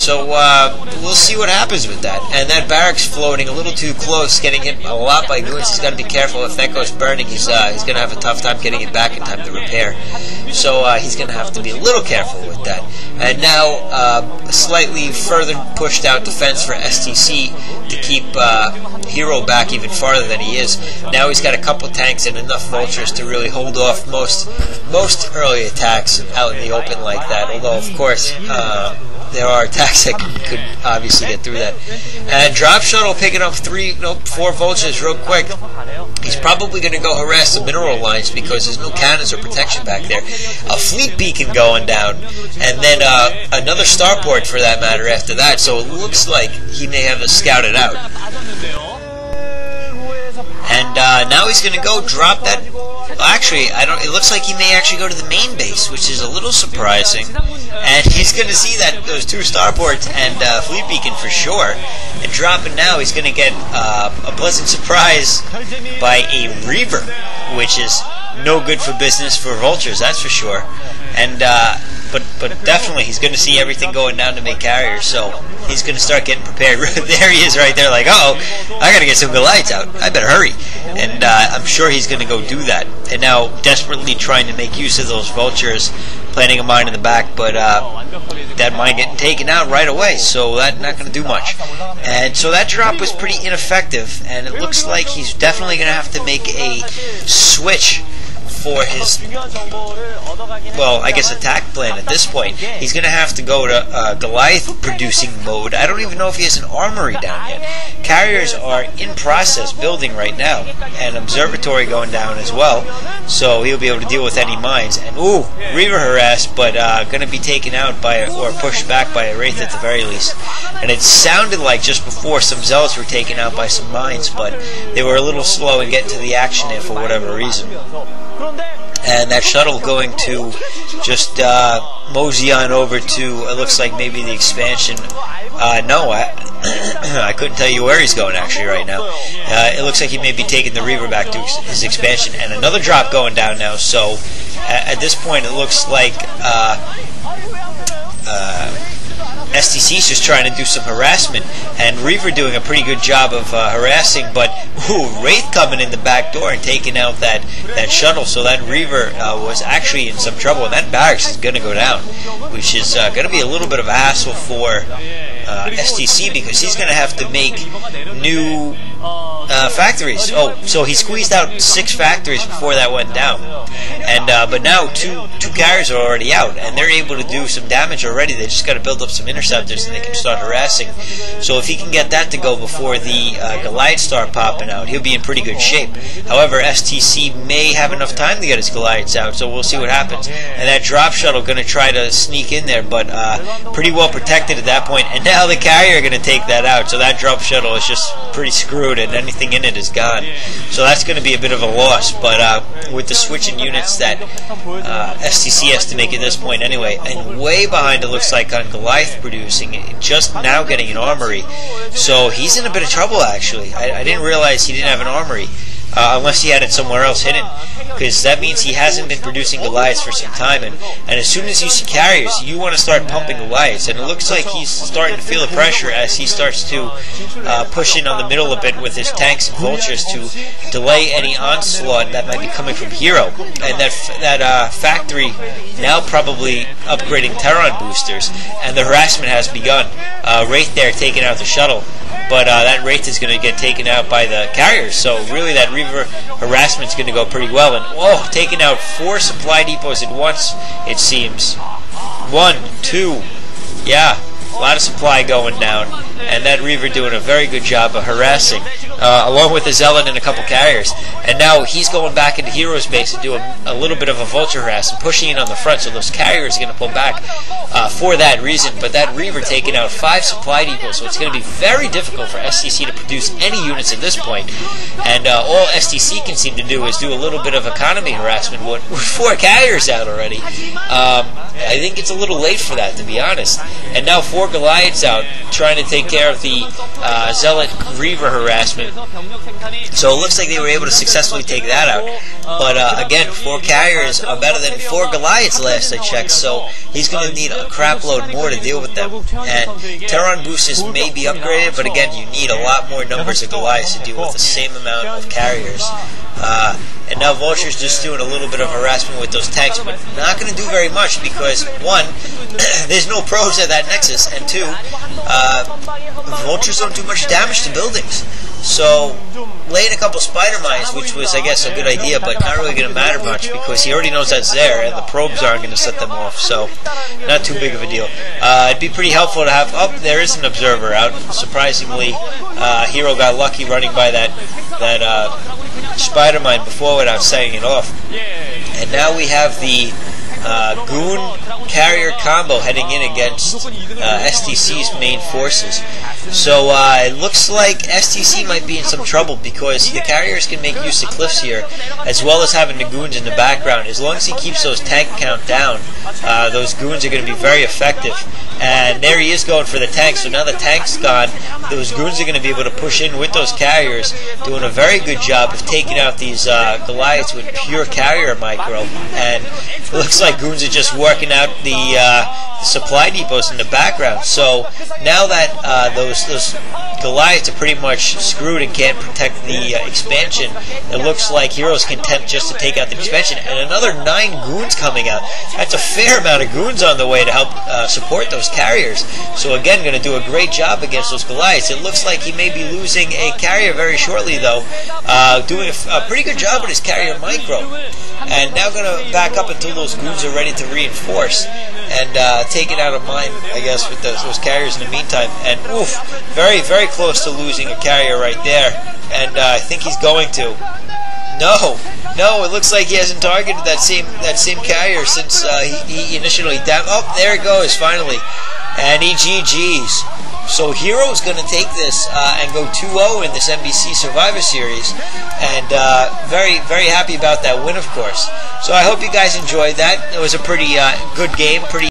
So we'll see what happens with that. And that barracks floating a little too close, getting hit a lot by goons. He's got to be careful. If that goes burning, he's going to have a tough time getting it back in time to repair. So he's going to have to be a little careful with that. And now slightly further pushed out defense for STC to keep Hero back even farther than he is. Now he's got a couple tanks and enough vultures to really hold off most early attacks out in the open like that. Although, of course, there are attacks that could obviously get through that. And drop shuttle picking up 4 vultures real quick. He's probably going to go harass the mineral lines because there's no cannons or protection back there. A fleet beacon going down, and then another starport for that matter after that. So it looks like he may have us scouted out. And now he's going to go drop that. Actually, it looks like he may actually go to the main base, which is a little surprising. And he's going to see those 2 starports and fleet beacon for sure. And dropping now, he's going to get a pleasant surprise by a Reaver, which is no good for business for vultures, that's for sure. And but definitely he's going to see everything going down to make carriers, so he's going to start getting prepared. There he is right there, like, uh-oh, I got to get some Goliaths out. I better hurry. And I'm sure he's going to go do that. And now desperately trying to make use of those vultures, planting a mine in the back, but that mine getting taken out right away, so that's not going to do much. And so that drop was pretty ineffective, and it looks like he's definitely going to have to make a switch for his, well, I guess attack plan at this point. He's going to have to go to Goliath producing mode. I don't even know if he has an armory down yet. Carriers are in process building right now, and observatory going down as well, so he'll be able to deal with any mines. And ooh, Reaver harassed, but going to be taken out by, or pushed back by a Wraith at the very least. And it sounded like just before some Zealots were taken out by some mines, but they were a little slow in getting to the action there for whatever reason. And that shuttle going to just mosey on over to, it looks like maybe the expansion. No, I couldn't tell you where he's going actually right now. It looks like he may be taking the Reaver back to his expansion. And another drop going down now, so at this point it looks like TheStC is just trying to do some harassment, and Reaver doing a pretty good job of harassing, but ooh, Wraith coming in the back door and taking out that shuttle, so that Reaver was actually in some trouble, and that barracks is going to go down, which is going to be a little bit of a hassle for TheStC, because he's going to have to make new factories. Oh, so he squeezed out 6 factories before that went down, and but now two carriers are already out, and they're able to do some damage already. They just got to build up some interceptors, and they can start harassing. So if he can get that to go before the Goliaths start popping out, he'll be in pretty good shape. However, TheStC may have enough time to get his Goliaths out, so we'll see what happens. And that drop shuttle going to try to sneak in there, but pretty well protected at that point. And now the carrier going to take that out, so that drop shuttle is just pretty screwed, and anything in it is gone. So that's going to be a bit of a loss, but with the switching units that TheStC has to make at this point anyway, and way behind it looks like on Goliath producing, just now getting an armory. So he's in a bit of trouble actually. I didn't realize he didn't have an armory. Unless he had it somewhere else hidden, because that means he hasn't been producing Goliaths for some time, and as soon as you see carriers, you want to start pumping Goliaths, and it looks like he's starting to feel the pressure as he starts to push in on the middle a bit with his tanks and vultures to delay any onslaught that might be coming from Hero. And that factory now probably upgrading Terran boosters, and the harassment has begun. Wraith there taking out the shuttle, but that Wraith is going to get taken out by the carriers, so really that Reaver harassment is going to go pretty well. And oh, taking out 4 supply depots at once, it seems. 1, 2, yeah, a lot of supply going down, and that Reaver doing a very good job of harassing, along with the Zealot and a couple carriers. And now he's going back into Hero's base and doing a little bit of a vulture harass and pushing in on the front, so those carriers are going to pull back for that reason. But that Reaver taking out 5 supply depots, so it's going to be very difficult for TheStC to produce any units at this point. And all TheStC can seem to do is do a little bit of economy harassment with 4 carriers out already. I think it's a little late for that, to be honest. And now 4 Goliaths out, trying to take care of the Zealot Reaver harassment. So it looks like they were able to successfully take that out. But again, 4 carriers are better than 4 Goliaths last I checked, so he's going to need a crap load more to deal with them. And Terran boosters may be upgraded, but again, you need a lot more numbers of Goliaths to deal with the same amount of carriers. And now Vulture's just doing a little bit of harassment with those tanks, but not going to do very much because, 1, there's no pros at that Nexus, and 2, Vultures don't do much damage to buildings. So, laying a couple spider mines, which was, I guess, a good idea, but not really going to matter much because he already knows that's there, and the probes aren't going to set them off, so not too big of a deal. It'd be pretty helpful to have... Oh, there is an observer out. Surprisingly, Hero got lucky running by that spider mine before without setting it off. And now we have the Goon carrier combo heading in against STC's main forces. So it looks like STC might be in some trouble because the carriers can make use of cliffs here, as well as having the goons in the background. As long as he keeps those tank count down, those goons are going to be very effective. And there he is going for the tank. So now the tank's gone, those goons are going to be able to push in with those carriers, doing a very good job of taking out these Goliaths with pure carrier micro. And it looks like goons are just working out the supply depots in the background. So now that those Goliaths are pretty much screwed and can't protect the expansion, it looks like Hero's content just to take out the expansion. And another 9 goons coming out. That's a fair amount of goons on the way to help support those carriers. So again, going to do a great job against those Goliaths. It looks like he may be losing a carrier very shortly, though. Doing a pretty good job with his carrier micro. And now going to back up until those goons are ready to reinforce. And taking out a mine, I guess, with those carriers in the meantime. And oof, very, very close to losing a carrier right there. And I think he's going to. No, it looks like he hasn't targeted that same carrier since he initially Oh, there it goes, finally. And he GG's. So Hero's going to take this and go 2-0 in this MBC Survivor Series, and very, very happy about that win, of course. So I hope you guys enjoyed that. It was a pretty good game, pretty